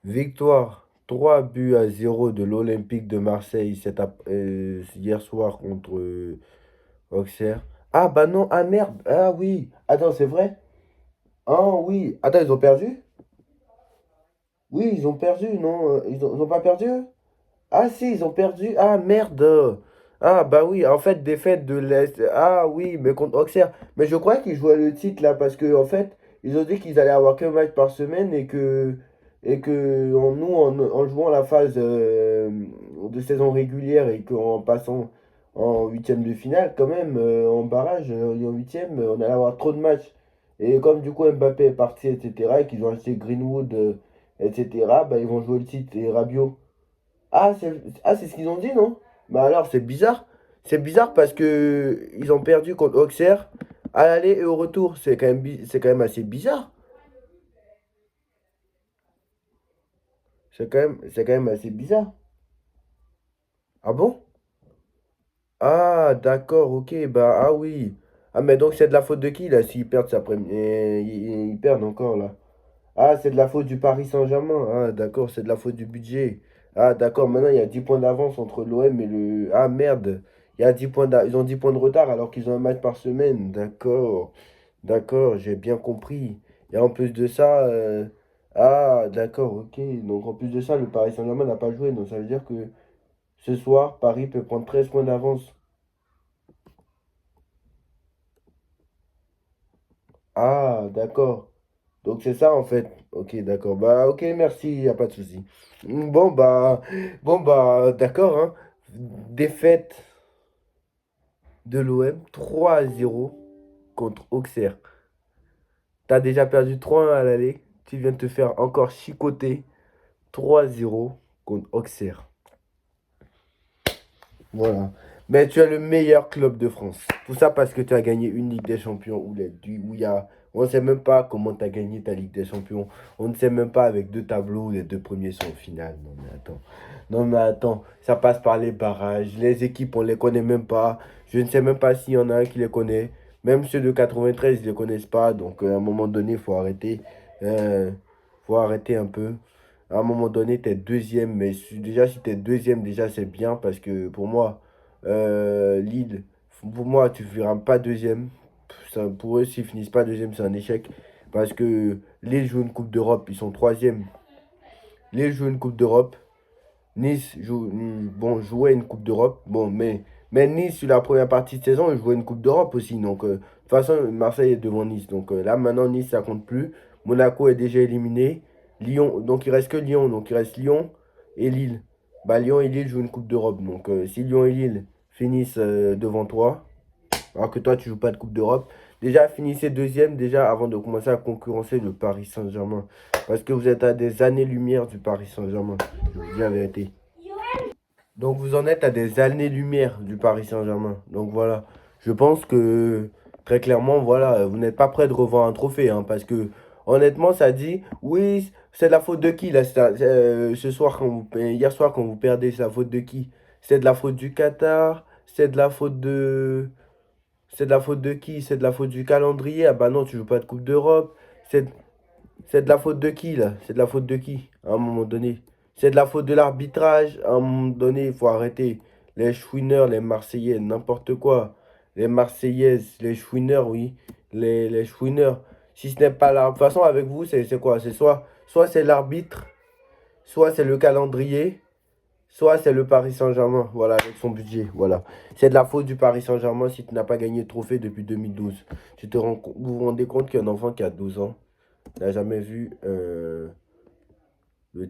Victoire 3 buts à 0 de l'Olympique de Marseille hier soir contre Auxerre. Ah bah non, ah merde, ah oui. Attends, c'est vrai? Ah oui. Attends, ils ont perdu? Oui, ils ont perdu, non? Ils ont pas perdu, eux? Ah si, ils ont perdu. Ah merde. Ah bah oui, en fait, défaite de l'Est. Ah oui, mais contre Auxerre. Mais je crois qu'ils jouaient le titre là parce que en fait, ils ont dit qu'ils allaient avoir qu'un match par semaine et que nous, en jouant la phase de saison régulière et qu'en passant en huitième de finale, quand même, en barrage, et en huitième, on allait avoir trop de matchs. Et comme du coup Mbappé est parti, etc., et qu'ils ont acheté Greenwood, etc., bah ils vont jouer le titre et Rabiot. C'est ce qu'ils ont dit, non? Bah alors, c'est bizarre. C'est bizarre parce que ils ont perdu contre Auxerre à l'aller et au retour. C'est quand même assez bizarre. C'est quand même assez bizarre. Ah bon? Ah, d'accord, ok, bah, ah oui. Ah, mais donc c'est de la faute de qui, là, s'ils perdent sa première... Ils perdent encore, là. Ah, c'est de la faute du Paris Saint-Germain. Ah, d'accord, c'est de la faute du budget. Ah, d'accord, maintenant il y a 10 points d'avance entre l'OM et le... Ah, merde. Il y a 10 Ils ont 10 points de retard alors qu'ils ont un match par semaine. D'accord. D'accord, j'ai bien compris. Et en plus de ça... Ah, d'accord, ok. Donc en plus de ça, le Paris Saint-Germain n'a pas joué. Donc ça veut dire que ce soir, Paris peut prendre 13 points d'avance. Ah, d'accord. Donc c'est ça en fait. Ok, d'accord. Bah ok, merci, y a pas de souci. Bon bah, d'accord, hein. Défaite de l'OM 3-0 contre Auxerre. T'as déjà perdu 3-1 à l'aller. Tu viens de te faire encore chicoter 3-0 contre Auxerre. Voilà. Mais tu es le meilleur club de France. Tout ça parce que tu as gagné une Ligue des Champions où il y a. On ne sait même pas comment tu as gagné ta Ligue des Champions. On ne sait même pas avec deux tableaux où les deux premiers sont au final. Non mais attends. Non mais attends. Ça passe par les barrages. Les équipes, on ne les connaît même pas. Je ne sais même pas s'il y en a un qui les connaît. Même ceux de 93, ils ne les connaissent pas. Donc à un moment donné, il faut arrêter. Faut arrêter un peu. À un moment donné, tu es deuxième, mais déjà, si tu es deuxième, déjà, c'est bien parce que pour moi, Lille, pour moi, tu ne verras pas deuxième. Pour eux, s'ils finissent pas deuxième, c'est un échec. Parce que Lille joue une Coupe d'Europe, ils sont troisième. Lille joue une Coupe d'Europe. Nice jouait une Coupe d'Europe. Bon, mais Nice, sur la première partie de saison, ils jouaient une Coupe d'Europe aussi. Donc, de toute façon, Marseille est devant Nice. Donc, là, maintenant, Nice, ça compte plus. Monaco est déjà éliminé. Lyon, donc il reste que Lyon. Donc, il reste Lyon et Lille. Bah, Lyon et Lille jouent une Coupe d'Europe. Donc, si Lyon et Lille finissent devant toi, alors que toi, tu joues pas de Coupe d'Europe, déjà, finissez deuxième, déjà, avant de commencer à concurrencer le Paris Saint-Germain. Parce que vous êtes à des années-lumière du Paris Saint-Germain. Je vous dis la vérité. Donc vous en êtes à des années-lumière du Paris Saint-Germain. Donc voilà, je pense que très clairement, voilà, vous n'êtes pas prêt de revoir un trophée, hein, parce que honnêtement, ça dit, oui, c'est de la faute de qui là, ce soir hier soir quand vous perdez, c'est la faute de qui? C'est de la faute du Qatar, c'est de la faute de qui? C'est de la faute du calendrier. Ah bah non, tu joues pas de Coupe d'Europe. C'est c'est de la faute de qui, là? C'est de la faute de qui, à un moment donné? C'est de la faute de l'arbitrage. À un moment donné, il faut arrêter. Les chouineurs, les Marseillais, n'importe quoi. Les Marseillaises, les chouineurs, oui. Les chouineurs. Si ce n'est pas l'arbitre. De toute façon, avec vous, c'est quoi? C'est soit c'est l'arbitre, soit c'est le calendrier, soit c'est le Paris Saint-Germain. Voilà, avec son budget. Voilà. C'est de la faute du Paris Saint-Germain si tu n'as pas gagné de trophée depuis 2012. Vous vous rendez compte qu'un enfant qui a 12 ans n'a jamais vu le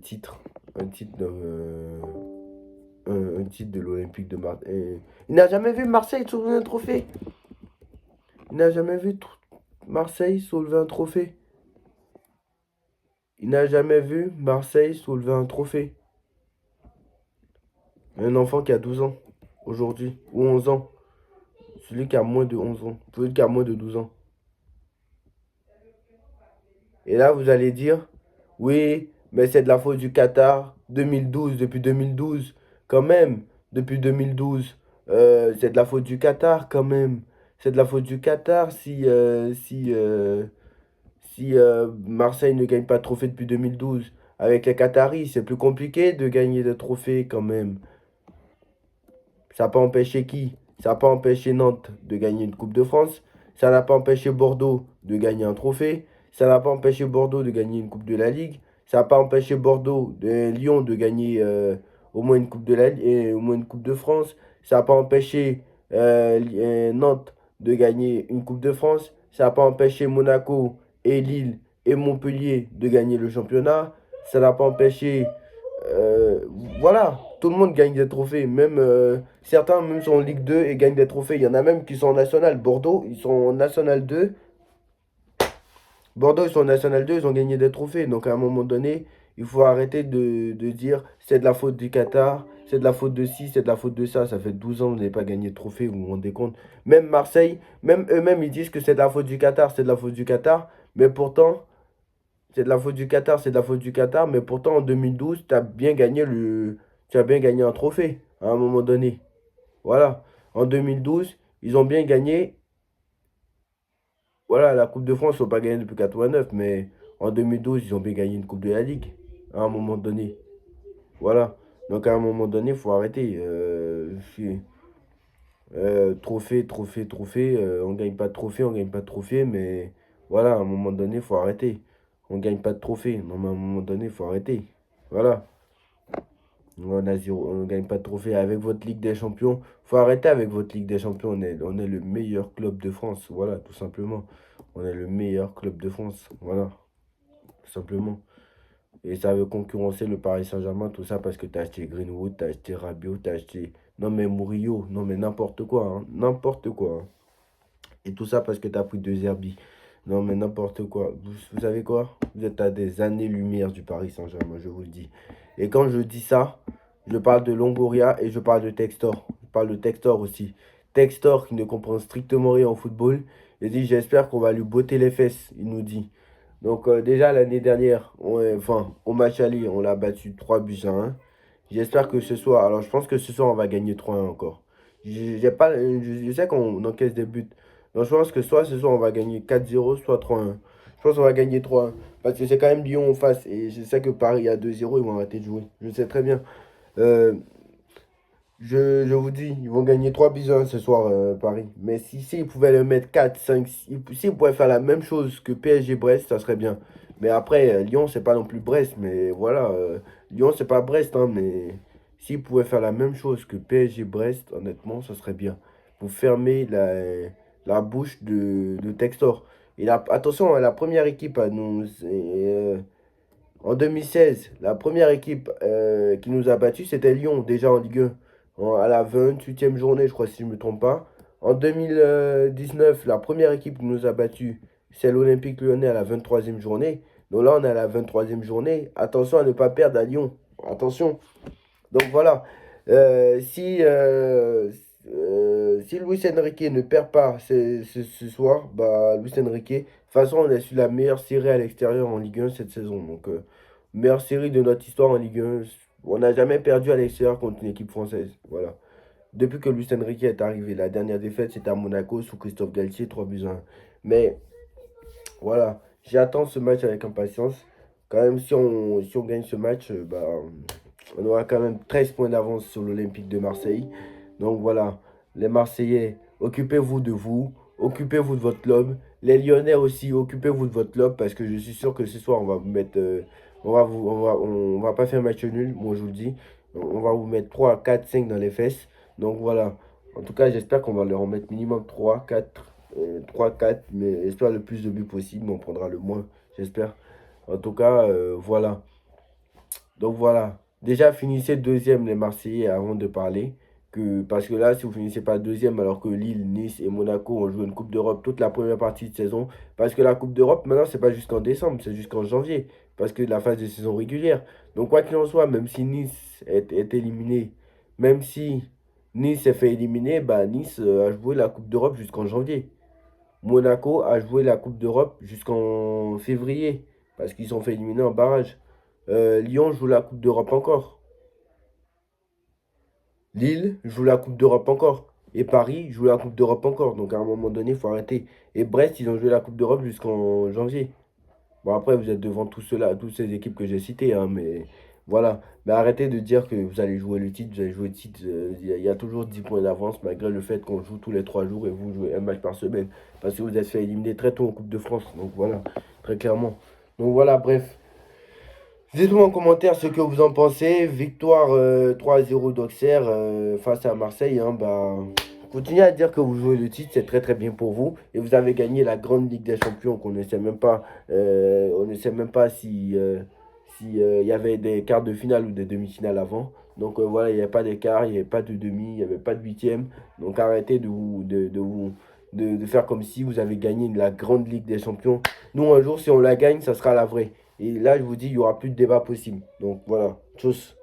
titre, un titre de l'Olympique de Marseille. Il n'a jamais vu Marseille soulever un trophée. Il n'a jamais vu Marseille soulever un trophée. Il n'a jamais vu Marseille soulever un trophée. Un enfant qui a 12 ans aujourd'hui, ou 11 ans. Celui qui a moins de 11 ans. Celui qui a moins de 12 ans. Et là, vous allez dire, oui, mais c'est de la faute du Qatar. 2012, depuis 2012, quand même. Depuis 2012, c'est de la faute du Qatar, quand même. C'est de la faute du Qatar si Marseille ne gagne pas de trophée depuis 2012. avec les Qataris. C'est plus compliqué de gagner des trophées quand même. Ça n'a pas empêché qui? Ça n'a pas empêché Nantes de gagner une Coupe de France. Ça n'a pas empêché Bordeaux de gagner un trophée. Ça n'a pas empêché Bordeaux de gagner une Coupe de la Ligue. Ça n'a pas empêché Lyon de gagner au moins une Coupe de la au moins une Coupe de France. Ça n'a pas empêché Nantes de gagner une Coupe de France. Ça n'a pas empêché Monaco et Lille et Montpellier de gagner le championnat. Ça n'a pas empêché euh, voilà, tout le monde gagne des trophées. Même certains même sont en Ligue 2 et gagnent des trophées. Il y en a même qui sont en National. Bordeaux, ils sont en National 2. Bordeaux, ils sont en National 2, ils ont gagné des trophées. Donc à un moment donné, il faut arrêter de dire c'est de la faute du Qatar, c'est de la faute de ci, c'est de la faute de ça. Ça fait 12 ans que vous n'avez pas gagné de trophée, vous vous rendez compte. Même Marseille, même eux-mêmes, ils disent que c'est de la faute du Qatar, c'est de la faute du Qatar. Mais pourtant, c'est de la faute du Qatar, c'est de la faute du Qatar, mais pourtant en 2012, tu as bien gagné un trophée à un moment donné. Voilà. En 2012, ils ont bien gagné. Voilà, la Coupe de France, ils n'ont pas gagné depuis 89, mais en 2012, ils ont bien gagné une Coupe de la Ligue à un moment donné. Voilà. Donc à un moment donné, il faut arrêter. Trophée, trophée, trophée. On gagne pas de trophée, on gagne pas de trophée, mais voilà, à un moment donné, il faut arrêter. On gagne pas de trophée. Non, mais à un moment donné, il faut arrêter. Voilà. On gagne pas de trophée avec votre Ligue des Champions. Faut arrêter avec votre Ligue des Champions. On est le meilleur club de France. Voilà, tout simplement. On est le meilleur club de France. Voilà, tout simplement. Et ça veut concurrencer le Paris Saint-Germain, tout ça parce que tu as acheté Greenwood, tu as acheté Rabiot, tu as acheté. Non, mais Murillo. Non, mais n'importe quoi. Hein. N'importe quoi. Hein. Et tout ça parce que tu as pris deux Herbie. Non, mais n'importe quoi. Vous savez quoi? Vous êtes à des années-lumière du Paris Saint-Germain, je vous le dis. Et quand je dis ça, je parle de Longoria et je parle de Textor. Je parle de Textor aussi. Textor qui ne comprend strictement rien au football. Il dit, j'espère qu'on va lui botter les fesses, il nous dit. Donc déjà l'année dernière, enfin au match aller, on l'a battu 3 buts à 1. J'espère que ce soir, alors je pense que ce soir on va gagner 3-1 encore. J'ai pas, je sais qu'on encaisse des buts. Donc je pense que soit ce soir on va gagner 4-0, soit 3-1. Je pense qu'on va gagner 3-1. Parce que c'est quand même Lyon en face. Et je sais que Paris a 2-0, ils vont arrêter de jouer. Je sais très bien. Euh, je vous dis, ils vont gagner 3 buts à 1 ce soir, Paris. Mais si ils pouvaient le mettre 4, 5, s'ils pouvaient faire la même chose que PSG Brest, ça serait bien. Mais après, Lyon, c'est pas non plus Brest. Mais voilà, Lyon, c'est pas Brest. Hein, mais s'ils pouvaient faire la même chose que PSG Brest, honnêtement, ça serait bien. Pour fermer la bouche de Textor. Et attention, hein, la première équipe à nous, en 2016, la première équipe qui nous a battus, c'était Lyon, déjà en Ligue 1. À la 28e journée, je crois, si je ne me trompe pas. En 2019, la première équipe qui nous a battus, c'est l'Olympique Lyonnais à la 23e journée. Donc là, on est à la 23e journée. Attention à ne pas perdre à Lyon. Attention. Donc voilà. Si Luis Enrique ne perd pas ce soir, bah, Luis Enrique, de toute façon, on a su la meilleure série à l'extérieur en Ligue 1 cette saison. Donc, meilleure série de notre histoire en Ligue 1. On n'a jamais perdu à l'extérieur contre une équipe française. Voilà. Depuis que Luis Enrique est arrivé, la dernière défaite, c'était à Monaco sous Christophe Galtier, 3 buts à 1. Mais voilà, j'attends ce match avec impatience. Quand même, si on gagne ce match, bah, on aura quand même 13 points d'avance sur l'Olympique de Marseille. Donc voilà, les Marseillais, occupez-vous de vous, occupez-vous de votre club. Les Lyonnais aussi, occupez-vous de votre club parce que je suis sûr que ce soir, on va vous mettre. On va pas faire un match nul, moi je vous le dis. On va vous mettre 3, 4, 5 dans les fesses. Donc voilà. En tout cas, j'espère qu'on va leur en mettre minimum 3, 4, 3, 4, mais j'espère le plus de buts possible, mais on prendra le moins, j'espère. En tout cas, voilà. Donc voilà. Déjà, finissez deuxième les Marseillais avant de parler. Parce que là, si vous finissez pas deuxième, alors que Lille, Nice et Monaco ont joué une Coupe d'Europe toute la première partie de saison. Parce que la Coupe d'Europe, maintenant, c'est pas jusqu'en décembre, c'est jusqu'en janvier. Parce que la phase de saison régulière. Donc, quoi qu'il en soit, même si Nice est éliminé, même si Nice s'est fait éliminer, bah, Nice a joué la Coupe d'Europe jusqu'en janvier. Monaco a joué la Coupe d'Europe jusqu'en février. Parce qu'ils sont fait éliminer en barrage. Lyon joue la Coupe d'Europe encore. Lille joue la Coupe d'Europe encore. Et Paris joue la Coupe d'Europe encore. Donc à un moment donné, il faut arrêter. Et Brest, ils ont joué la Coupe d'Europe jusqu'en janvier. Bon, après, vous êtes devant tout cela, toutes ces équipes que j'ai citées, hein, mais voilà. Mais arrêtez de dire que vous allez jouer le titre, vous allez jouer le titre. Il y a toujours 10 points d'avance, malgré le fait qu'on joue tous les 3 jours et vous jouez un match par semaine. Parce que vous êtes fait éliminer très tôt en Coupe de France. Donc voilà, très clairement. Donc voilà, bref. Dites-moi en commentaire ce que vous en pensez. Victoire 3-0 d'Auxerre face à Marseille. Hein, bah, continuez à dire que vous jouez le titre, c'est très très bien pour vous. Et vous avez gagné la grande Ligue des Champions qu'on ne sait même pas, on ne sait même pas si il y avait des quarts de finale ou des demi-finales avant. Donc voilà, il n'y avait pas d'écart, il n'y avait pas de demi, il n'y avait pas de huitième. Donc arrêtez de faire comme si vous avez gagné la grande Ligue des Champions. Nous, un jour, si on la gagne, ça sera la vraie. Et là, je vous dis, il n'y aura plus de débat possible. Donc voilà, tchuss.